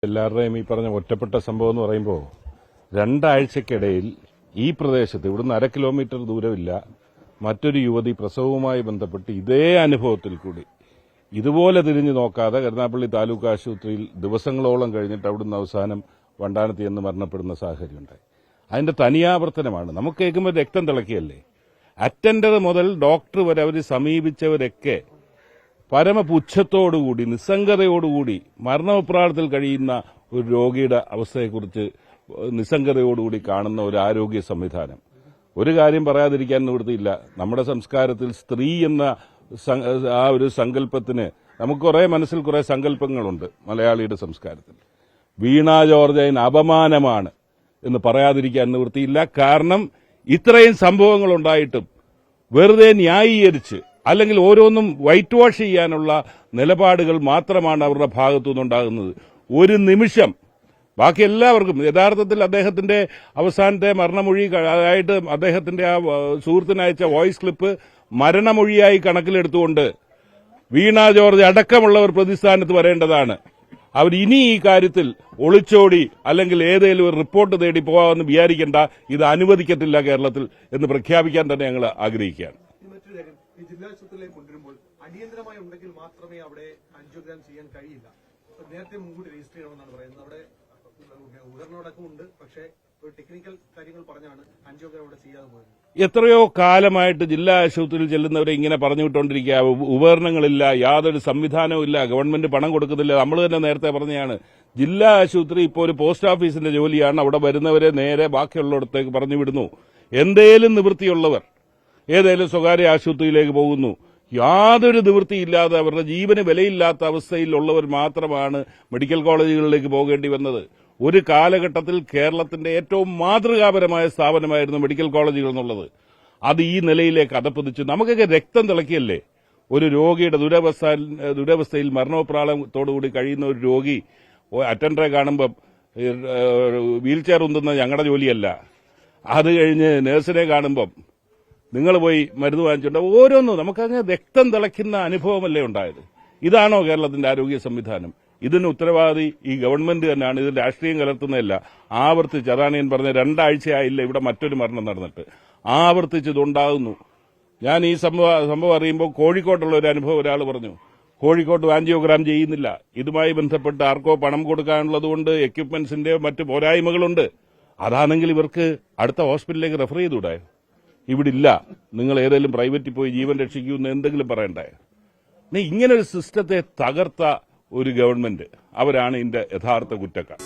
എല്ലാവരുടെയും ഈ പറഞ്ഞ ഒറ്റപ്പെട്ട സംഭവം എന്ന് പറയുമ്പോൾ രണ്ടാഴ്ചക്കിടയിൽ ഈ പ്രദേശത്ത് ഇവിടുന്ന് 1/2 കിലോമീറ്റർ ദൂരമില്ല മറ്റൊരു യുവതി പ്രസവവുമായി ബന്ധപ്പെട്ട് ഇതേ അനുഭവത്തിൽ കൂടി ഇതുപോലെ തിരിഞ്ഞു നോക്കാതെ കരുനാഗപ്പള്ളി താലൂക്ക് ആശുപത്രിയിൽ ദിവസങ്ങളോളം കഴിഞ്ഞിട്ട് അവിടുന്ന് അവസാനം വണ്ടാനത്ത് എന്ന് മരണപ്പെടുന്ന സാഹചര്യമുണ്ടായി. അതിന്റെ തനിയാവർത്തനമാണ്. നമുക്ക് കേൾക്കുമ്പോൾ രക്തം തിളക്കിയല്ലേ. അറ്റൻഡർ മുതൽ ഡോക്ടർ വരെ അവർ സമീപിച്ചവരൊക്കെ പരമപുച്ഛത്തോടുകൂടി നിസ്സംഗതയോടുകൂടി മരണപ്രാളത്തിൽ കഴിയുന്ന ഒരു രോഗിയുടെ അവസ്ഥയെക്കുറിച്ച് നിസ്സംഗതയോടുകൂടി കാണുന്ന ഒരു ആരോഗ്യ സംവിധാനം. ഒരു കാര്യം പറയാതിരിക്കാൻ നിവൃത്തിയില്ല. നമ്മുടെ സംസ്കാരത്തിൽ സ്ത്രീ എന്ന ആ ഒരു സങ്കല്പത്തിന് നമുക്ക് മനസ്സിൽ കുറെ സങ്കല്പങ്ങളുണ്ട്. മലയാളിയുടെ സംസ്കാരത്തിൽ വീണ ജോർജ് അപമാനമാണ് എന്ന് പറയാതിരിക്കാൻ നിവൃത്തിയില്ല. കാരണം ഇത്രയും സംഭവങ്ങൾ ഉണ്ടായിട്ടും വെറുതെ ന്യായീകരിച്ച് അല്ലെങ്കിൽ ഓരോന്നും വൈറ്റ് വാഷ് ചെയ്യാനുള്ള നിലപാടുകൾ മാത്രമാണ് അവരുടെ ഭാഗത്തുനിന്നുണ്ടാകുന്നത്. ഒരു നിമിഷം ബാക്കി എല്ലാവർക്കും യഥാർത്ഥത്തിൽ അദ്ദേഹത്തിന്റെ അവസാനത്തെ മരണമൊഴി ആയിട്ട് അദ്ദേഹത്തിന്റെ ആ സുഹൃത്തിനയച്ച വോയിസ് ക്ലിപ്പ് മരണമൊഴിയായി കണക്കിലെടുത്തുകൊണ്ട് വീണ ജോർജ് അടക്കമുള്ളവർ പ്രതിസ്ഥാനത്ത് വരേണ്ടതാണ്. അവർ ഇനി ഈ കാര്യത്തിൽ ഒളിച്ചോടി അല്ലെങ്കിൽ ഏതെങ്കിലും ഒരു റിപ്പോർട്ട് തേടി പോകാമെന്ന് വിചാരിക്കേണ്ട. ഇത് അനുവദിക്കത്തില്ല കേരളത്തിൽ എന്ന് പ്രഖ്യാപിക്കാൻ തന്നെ ഞങ്ങൾ ആഗ്രഹിക്കുകയാണ്. ജില്ലാ ആശുപത്രിയിലേക്ക് കൊണ്ടുവരുമ്പോൾ അടിയന്തരമായി ഉണ്ടെങ്കിൽ മാത്രമേ അവിടെ ആൻജിയോഗ്രാം ചെയ്യാൻ കഴിയില്ല. നേരത്തെ മുൻകൂട്ടി രജിസ്റ്റർ ചെയ്യണമെന്നാണ് പറയുന്നത്. അവിടെ ഉപകരണമടക്കം ഉണ്ട്, പക്ഷേ ഒരു ടെക്നിക്കൽ കാര്യങ്ങൾ പറഞ്ഞാണ് ആൻജിയോഗ്രാം അവിടെ ചെയ്യാതെ പോയത്. എത്രയോ കാലമായിട്ട് ജില്ലാ ആശുപത്രിയിൽ ചെല്ലുന്നവരെ ഇങ്ങനെ പറഞ്ഞുവിട്ടുകൊണ്ടിരിക്കുക. ഉപകരണങ്ങളില്ല, യാതൊരു സംവിധാനവും ഇല്ല, ഗവൺമെന്റ് പണം കൊടുക്കുന്നില്ല. നമ്മൾ തന്നെ നേരത്തെ പറഞ്ഞതാണ്, ജില്ലാ ആശുപത്രി ഇപ്പോൾ ഒരു പോസ്റ്റ് ഓഫീസിന്റെ ജോലിയാണ്. അവിടെ വരുന്നവരെ നേരെ ബാക്കിയുള്ളിടത്തേക്ക് പറഞ്ഞു വിടുന്നു. എന്തേലും നിവൃത്തിയുള്ളവർ ഏതെങ്കിലും സ്വകാര്യ ആശുപത്രിയിലേക്ക് പോകുന്നു. യാതൊരു നിവൃത്തിയില്ലാതെ അവരുടെ ജീവന് വിലയില്ലാത്ത അവസ്ഥയിലുള്ളവർ മാത്രമാണ് മെഡിക്കൽ കോളേജുകളിലേക്ക് പോകേണ്ടി വന്നത്. ഒരു കാലഘട്ടത്തിൽ കേരളത്തിന്റെ ഏറ്റവും മാതൃകാപരമായ സ്ഥാപനമായിരുന്നു മെഡിക്കൽ കോളേജുകൾ എന്നുള്ളത്. അത് ഈ നിലയിലേക്ക് അധപ്പതിച്ചു. നമുക്കൊക്കെ രക്തം തിളക്കിയല്ലേ. ഒരു രോഗിയുടെ ദുരവസ്ഥയിൽ മരണോപ്രാളത്തോടുകൂടി കഴിയുന്ന ഒരു രോഗി അറ്റൻഡറെ കാണുമ്പം വീൽ ചെയർ ഉന്തുന്ന ഞങ്ങളുടെ ജോലിയല്ല. അത് കഴിഞ്ഞ് നഴ്സിനെ കാണുമ്പം നിങ്ങൾ പോയി മരുന്ന് വാങ്ങിച്ചുകൊണ്ട് ഓരോന്നും നമുക്കങ്ങനെ രക്തം തിളയ്ക്കുന്ന അനുഭവമല്ലേ ഉണ്ടായത്. ഇതാണോ കേരളത്തിന്റെ ആരോഗ്യ സംവിധാനം? ഇതിന് ഉത്തരവാദി ഈ ഗവൺമെന്റ് തന്നെയാണ്. ഇതിൽ രാഷ്ട്രീയം കലർത്തുന്നതല്ല. ആവർത്തിച്ച് അതാണ് ഞാൻ പറഞ്ഞത്, 2 ആഴ്ചയായില്ല ഇവിടെ മറ്റൊരു മരണം നടന്നിട്ട് ആവർത്തിച്ച് ഇതുണ്ടാകുന്നു. ഞാൻ ഈ സംഭവം അറിയുമ്പോൾ കോഴിക്കോട്ടുള്ള ഒരു അനുഭവം ഒരാൾ പറഞ്ഞു. കോഴിക്കോട്ട് ആൻജിയോഗ്രാം ചെയ്യുന്നില്ല. ഇതുമായി ബന്ധപ്പെട്ട് ആർക്കോ പണം കൊടുക്കാനുള്ളതുകൊണ്ട് എക്യുപ്മെന്റ്സിന്റെ മറ്റ് പോരായ്മകളുണ്ട്. അതാണെങ്കിൽ ഇവർക്ക് അടുത്ത ഹോസ്പിറ്റലിലേക്ക് റെഫർ ചെയ്തുകൂടാ? ഇവിടെ ഇല്ല, നിങ്ങൾ ഏതെങ്കിലും പ്രൈവറ്റിൽ പോയി ജീവൻ രക്ഷിക്കൂ എന്ന് എന്തെങ്കിലും പറയണ്ടേ? ഇങ്ങനൊരു സിസ്റ്റത്തെ തകർത്ത ഒരു ഗവൺമെന്റ്, അവരാണ് ഇതിന്റെ യഥാർത്ഥ കുറ്റക്കാർ.